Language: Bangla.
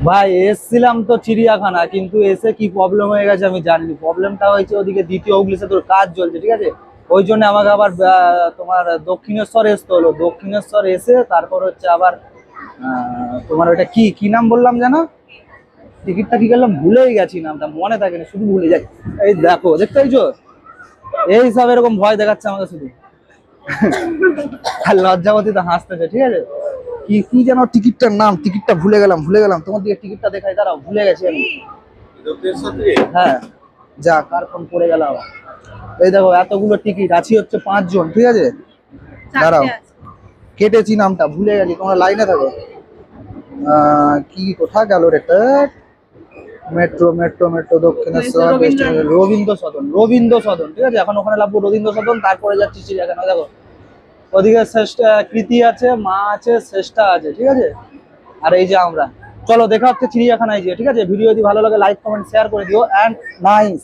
ভাই এসছিলাম তো চিড়িয়াখানা, কিন্তু এসে কি প্রবলেম হয়ে গেছে আমি জানি। প্রবলেমটা হয়েছে ওদিকে দ্বিতীয় হুগলি সেতুর কাজ চলছে, ঠিক আছে। ওই জন্য আমাকে আবার তোমার দক্ষিণেশ্বর আসতে হলো। দক্ষিণেশ্বর এসে তারপর হচ্ছে আবার তোমার ওইটা কি কি নাম বললাম জানো, টিকিটটা কি করলাম ভুলেই গেছি, নামটা মনে থাকে না, শুধু ভুলে যাই। এই দেখো, দেখতে পাইছো, এই সব এরকম ভয় দেখাচ্ছে আমাকে শুধু। আর লজ্জাবতী তো হাসতেছে, ঠিক আছে। কি কি যেন টিকিটটার নাম, টিকিটটা ভুলে গেলাম তোমার দিকে টিকিটটা দেখাই, দাঁড়াও, ভুলে গেছি আমি। হ্যাঁ, যা কার ফোন পড়ে গেল আবার। এই দেখো এতগুলো টিকিট, আছি হচ্ছে 5 জন, ঠিক আছে। দাঁড়াও, কেটেছি, নামটা ভুলে গেছি, তোমরা লাইনে থাকো। কি কোথা গেল রে? Metro metro metro Dakshineswar Rabindra Sadan, Rabindra Sadan, ঠিক আছে। এখন ওখানে লাভবো রবীন্দ্র সদন, তারপরে যাচ্ছি চিড়িয়াখানা। দেখো ওদিকে শ্রেষ্ঠা কৃতি আছে, মা আছে, শ্রেষ্ঠা আছে, ঠিক আছে। আর এই যে আমরা, চলো দেখা হচ্ছে চিড়িয়াখানায় গিয়ে, ঠিক আছে। ভিডিও যদি ভালো লাগে লাইক কমেন্ট শেয়ার করে দিও। And nice.